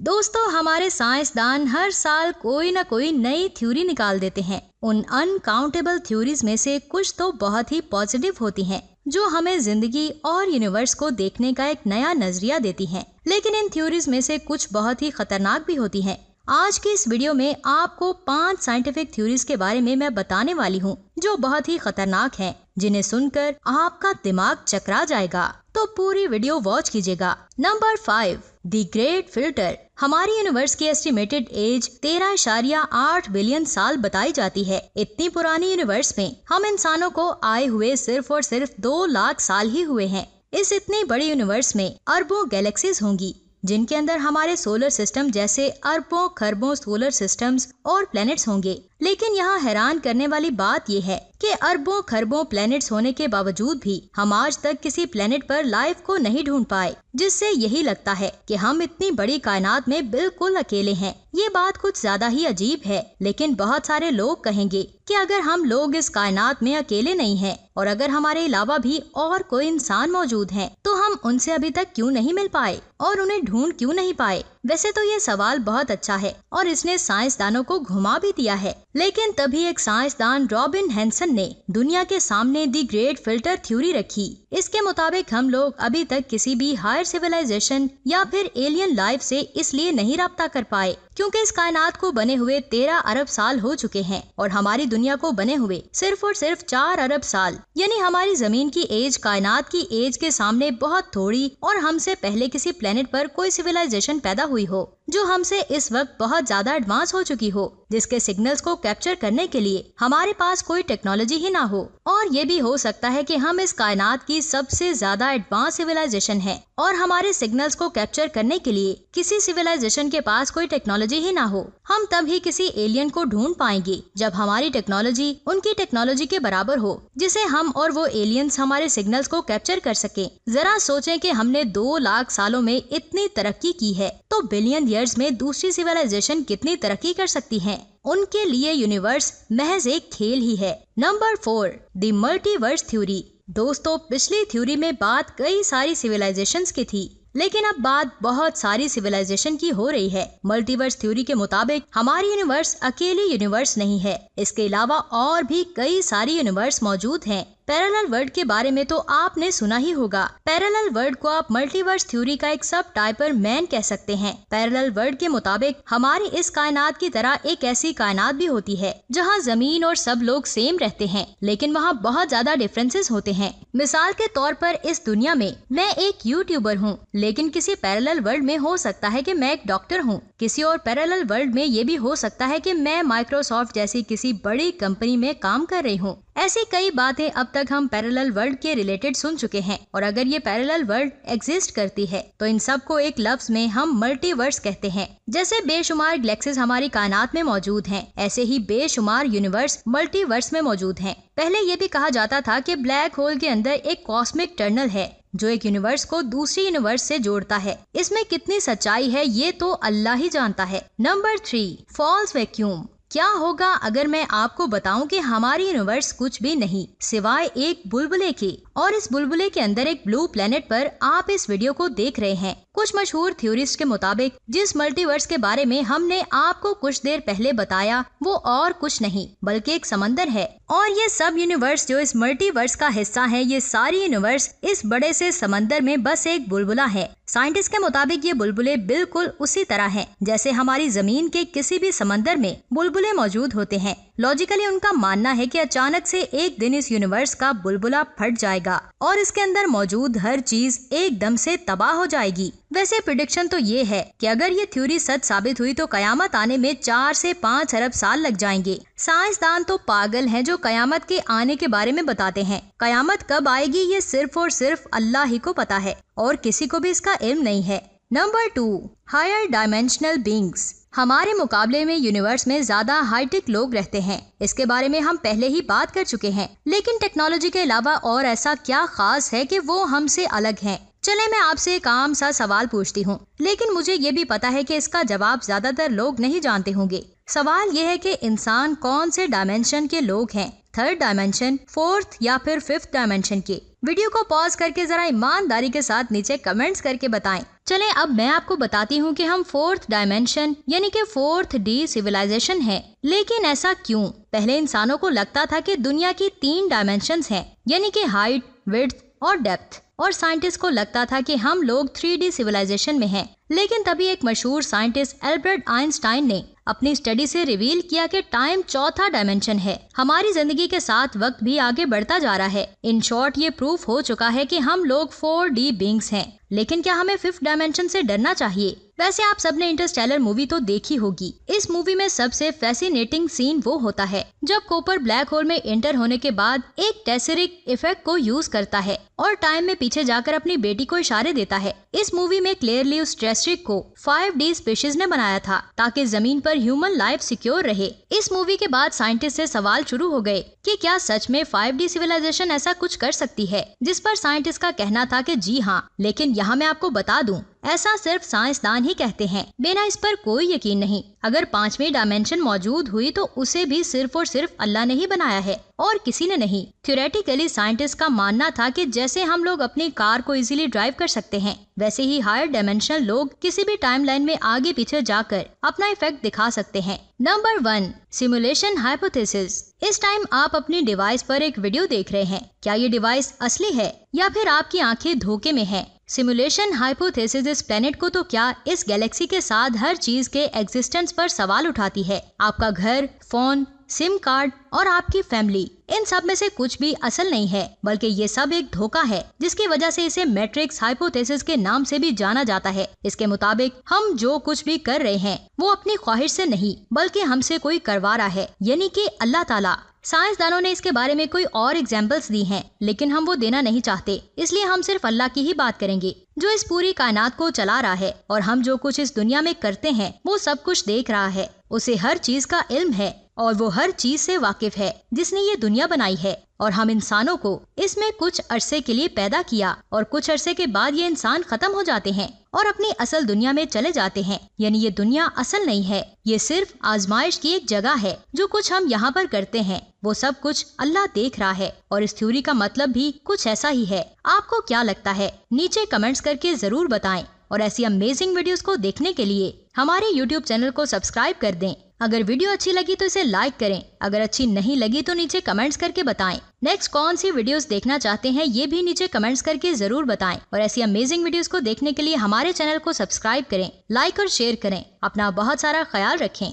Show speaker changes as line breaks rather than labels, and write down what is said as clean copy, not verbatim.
दोस्तों, हमारे साइंसदान हर साल कोई न कोई नई थ्योरी निकाल देते हैं। उन अनकाउंटेबल थ्योरीज में से कुछ तो बहुत ही पॉजिटिव होती हैं, जो हमें जिंदगी और यूनिवर्स को देखने का एक नया नजरिया देती हैं। लेकिन इन थ्योरीज में से कुछ बहुत ही खतरनाक भी होती हैं। आज की इस वीडियो में आपको 5 साइंटिफिक थ्योरीज के बारे में मैं बताने वाली हूँ, जो बहुत ही खतरनाक हैं, जिन्हें सुनकर आपका दिमाग चकरा जाएगा। तो पूरी वीडियो वॉच कीजिएगा। Number 5, the great filter. हमारी यूनिवर्स की एस्टिमेटेड एज 13.8 बिलियन साल बताई जाती है। इतनी पुरानी यूनिवर्स में हम इंसानों को आए हुए सिर्फ और सिर्फ 2 लाख साल ही हुए हैं। इस इतनी बड़ी यूनिवर्स में अरबों गैलेक्सीज होंगी, जिनके अंदर हमारे सोलर सिस्टम जैसे अरबों खरबों सोलर सिस्टम्स और प्लैनेट्स होंगे। लेकिन यहाँ हैरान करने वाली बात यह है कि अरबों खरबों प्लैनेट्स होने के बावजूद भी हम आज तक किसी प्लैनेट पर लाइफ को नहीं ढूंढ पाए, जिससे यही लगता है कि हम इतनी बड़ी कायनात में बिल्कुल अकेले हैं। ये बात कुछ ज्यादा ही अजीब है, लेकिन बहुत सारे लोग कहेंगे कि अगर हम लोग इस कायनात में अकेले नहीं हैं और अगर हमारे अलावा भी और कोई इंसान मौजूद हैं, तो हम उनसे अभी तक क्यों नहीं मिल पाए और उन्हें ढूंढ क्यों नहीं पाए। वैसे तो ये सवाल बहुत अच्छा है और इसने साइंसदानों को घुमा भी दिया है। लेकिन तभी एक साइंसदान रॉबिन हैंसन ने दुनिया के सामने दी ग्रेट फिल्टर थ्योरी रखी। इसके मुताबिक हम लोग अभी तक किसी भी हायर सिविलाइजेशन या फिर एलियन लाइफ से इसलिए नहीं राब्ता कर पाए क्योंकि इस कायनात को बने हुए 13 अरब साल हो चुके हैं और हमारी दुनिया को बने हुए सिर्फ और सिर्फ 4 अरब साल। यानी हमारी जमीन की एज कायनात की एज के सामने बहुत थोड़ी और हमसे पहले किसी प्लेनेट पर कोई सिविलाइजेशन पैदा हुई हो जो हमसे इस वक्त बहुत ज्यादा एडवांस हो चुकी हो, जिसके सिग्नल्स को कैप्चर करने के लिए हमारे पास कोई टेक्नोलॉजी ही ना हो। और ये भी हो सकता है कि हम इस कायनात की सबसे ज्यादा एडवांस सिविलाइजेशन है और हमारे सिग्नल्स को कैप्चर करने के लिए किसी सिविलाइजेशन के पास कोई टेक्नोलॉजी ही ना हो। हम तभी किसी एलियन को ढूंढ पाएंगे जब हमारी टेक्नोलॉजी उनकी टेक्नोलॉजी के बराबर हो, जिसे हम और वो एलियंस हमारे सिग्नल्स को कैप्चर कर सके। जरा सोचें कि हमने 2 लाख सालों में इतनी तरक्की की है, तो बिलियन ईयर्स में दूसरी सिविलाइजेशन कितनी तरक्की कर सकती है। उनके लिए यूनिवर्स महज एक खेल ही है। Number 4, the multiverse theory. दोस्तों, पिछली थ्योरी में बात कई सारी सिविलाइजेशंस की थी, लेकिन अब बात बहुत सारी सिविलाइजेशन की हो रही है। मल्टीवर्स थ्योरी के मुताबिक हमारी यूनिवर्स अकेली यूनिवर्स नहीं है, इसके अलावा और भी कई सारी यूनिवर्स मौजूद हैं। पैरेलल वर्ल्ड के बारे में तो आपने सुना ही होगा। पैरेलल वर्ल्ड को आप मल्टीवर्स थ्योरी का एक सब टाइपर मैन कह सकते हैं। पैरेलल वर्ल्ड के मुताबिक हमारी इस कायनात की तरह एक ऐसी कायनात भी होती है जहां जमीन और सब लोग सेम रहते हैं, लेकिन वहां बहुत ज्यादा डिफरेंसेस होते हैं। मिसाल के तौर पर इस दुनिया में मैं एक यूट्यूबर हूँ, लेकिन किसी पैरेलल वर्ल्ड में हो सकता है कि मैं एक डॉक्टर हूँ। किसी और पैरेलल वर्ल्ड में ये भी हो सकता है कि मैं माइक्रोसॉफ्ट जैसी किसी बड़ी कंपनी में काम कर रही हूँ। ऐसी कई बातें अब तक हम पैरेलल वर्ल्ड के रिलेटेड सुन चुके हैं और अगर ये पैरेलल वर्ल्ड एग्जिस्ट करती है तो इन सब को एक लफ्ज में हम मल्टीवर्स कहते हैं। जैसे बेशुमार गैलेक्सीज हमारी कायनात में मौजूद हैं, ऐसे ही बेशुमार यूनिवर्स मल्टीवर्स में मौजूद हैं। पहले ये भी कहा जाता था कि ब्लैक होल के अंदर एक कॉस्मिक टनल है जो एक यूनिवर्स को दूसरी यूनिवर्स से जोड़ता है। इसमें कितनी सच्चाई है ये तो अल्लाह ही जानता है। Number 3, false vacuum. क्या होगा अगर मैं आपको बताऊं कि हमारी यूनिवर्स कुछ भी नहीं सिवाय एक बुलबुले के, और इस बुलबुले के अंदर एक ब्लू प्लेनेट पर आप इस वीडियो को देख रहे हैं। कुछ मशहूर थ्योरिस्ट के मुताबिक जिस मल्टीवर्स के बारे में हमने आपको कुछ देर पहले बताया वो और कुछ नहीं बल्कि एक समंदर है, और ये सब यूनिवर्स जो इस मल्टीवर्स का हिस्सा है, ये सारी यूनिवर्स इस बड़े से समंदर में बस एक बुलबुला है। साइंटिस्ट के मुताबिक ये बुलबुले बिल्कुल उसी तरह हैं जैसे हमारी जमीन के किसी भी समंदर में बुलबुले मौजूद होते हैं। लॉजिकली उनका मानना है कि अचानक से एक दिन इस यूनिवर्स का बुलबुला फट जाएगा और इसके अंदर मौजूद हर चीज एकदम से तबाह हो जाएगी। वैसे प्रेडिक्शन तो ये है कि अगर ये थ्योरी सच साबित हुई तो कयामत आने में 4 से 5 अरब साल लग जाएंगे। साइंसदान तो पागल हैं जो कयामत के आने के बारे में बताते हैं। कयामत कब आएगी ये सिर्फ और सिर्फ अल्लाह ही को पता है और किसी को भी इसका इल्म नहीं है। Number 2, higher dimensional beings. हमारे मुकाबले में यूनिवर्स में ज्यादा हाईटेक लोग रहते हैं, इसके बारे में हम पहले ही बात कर चुके हैं। लेकिन टेक्नोलॉजी के अलावा और ऐसा क्या खास है कि वो हमसे अलग हैं? चले मैं आपसे एक आम सा सवाल पूछती हूँ, लेकिन मुझे ये भी पता है कि इसका जवाब ज्यादातर लोग नहीं जानते होंगे। सवाल ये है कि इंसान कौन से डायमेंशन के लोग हैं, 3rd डायमेंशन, 4th या फिर 5th डायमेंशन के। वीडियो को पॉज करके जरा ईमानदारी के साथ नीचे कमेंट्स करके बताएं। चले अब मैं आपको बताती हूँ कि हम फोर्थ डायमेंशन यानी कि 4th D सिविलाइजेशन है। लेकिन ऐसा क्यों? पहले इंसानों को लगता था कि दुनिया की 3 डायमेंशंस हैं, यानी कि हाइट, विड्थ और डेप्थ, और साइंटिस्ट को लगता था कि हम लोग 3D सिविलाइजेशन में हैं। लेकिन तभी एक मशहूर साइंटिस्ट एल्बर्ट आइंस्टाइन ने अपनी स्टडी से रिवील किया कि टाइम चौथा डायमेंशन है। हमारी जिंदगी के साथ वक्त भी आगे बढ़ता जा रहा है। इन शॉर्ट ये प्रूफ हो चुका है कि हम लोग 4D बीइंग्स हैं। लेकिन क्या हमें 5th डायमेंशन से डरना चाहिए? वैसे आप सबने इंटरस्टेलर मूवी तो देखी होगी। इस मूवी में सबसे फैसिनेटिंग सीन वो होता है जब कॉपर ब्लैक होल में एंटर होने के बाद एक टेसरिक इफेक्ट को यूज करता है और टाइम में पीछे जाकर अपनी बेटी को इशारे देता है। इस मूवी में क्लियरली उस टेसरिक को 5D स्पीशीज ने बनाया था ताकि जमीन पर ह्यूमन लाइफ सिक्योर रहे। इस मूवी के बाद साइंटिस्ट से सवाल शुरू हो गए कि क्या सच में 5D सिविलाइजेशन ऐसा कुछ कर सकती है, जिस पर साइंटिस्ट का कहना था कि जी हाँ। लेकिन यहाँ मैं आपको बता दूं, ऐसा सिर्फ साइंसदान ही कहते हैं, बिना इस पर कोई यकीन नहीं। अगर 5वीं डायमेंशन मौजूद हुई तो उसे भी सिर्फ और सिर्फ अल्लाह ने ही बनाया है और किसी ने नहीं। थ्योरेटिकली साइंटिस्ट का मानना था कि जैसे हम लोग अपनी कार को इजीली ड्राइव कर सकते हैं, वैसे ही हायर डायमेंशनल लोग किसी भी टाइमलाइन में आगे पीछे जाकर अपना इफेक्ट दिखा सकते हैं। Number 1, simulation hypothesis. इस टाइम आप अपनी डिवाइस पर एक वीडियो देख रहे हैं। क्या ये डिवाइस असली है या फिर आपकी आंखें धोखे में है? सिमुलेशन हाइपोथेसिस इस प्लेनेट को तो क्या इस गैलेक्सी के साथ हर चीज के एग्जिस्टेंस पर सवाल उठाती है। आपका घर, फोन, सिम कार्ड और आपकी फैमिली, इन सब में से कुछ भी असल नहीं है, बल्कि ये सब एक धोखा है, जिसकी वजह से इसे मैट्रिक्स हाइपोथेसिस के नाम से भी जाना जाता है। इसके मुताबिक हम जो कुछ भी कर रहे हैं वो अपनी ख्वाहिश से नहीं, बल्कि हमसे कोई करवा रहा है, यानी कि अल्लाह ताला। साइंसदानों ने इसके बारे में कोई और एग्जाम्पल्स दी हैं, लेकिन हम वो देना नहीं चाहते, इसलिए हम सिर्फ अल्लाह की ही बात करेंगे, जो इस पूरी कायनात को चला रहा है। और हम जो कुछ इस दुनिया में करते हैं वो सब कुछ देख रहा है। उसे हर चीज का इल्म है और वो हर चीज से वाकिफ है जिसने ये दुनिया बनाई है। और हम इंसानों को इसमें कुछ अरसे के लिए पैदा किया और कुछ अरसे के बाद ये इंसान खत्म हो जाते हैं और अपनी असल दुनिया में चले जाते हैं। यानी ये दुनिया असल नहीं है, ये सिर्फ आजमाइश की एक जगह है। जो कुछ हम यहाँ पर करते हैं वो सब कुछ अल्लाह देख रहा है और इस थ्योरी का मतलब भी कुछ ऐसा ही है। आपको क्या लगता है? नीचे कमेंट्स करके जरूर बताएं और ऐसी अमेजिंग वीडियोस को देखने के लिए हमारे YouTube चैनल को सब्सक्राइब कर दें। अगर वीडियो अच्छी लगी तो इसे लाइक करें, अगर अच्छी नहीं लगी तो नीचे कमेंट्स करके बताएं। नेक्स्ट कौन सी वीडियोस देखना चाहते हैं ये भी नीचे कमेंट्स करके जरूर बताएं और ऐसी अमेजिंग वीडियोस को देखने के लिए हमारे चैनल को सब्सक्राइब करें, लाइक और शेयर करें। अपना बहुत सारा ख्याल रखें।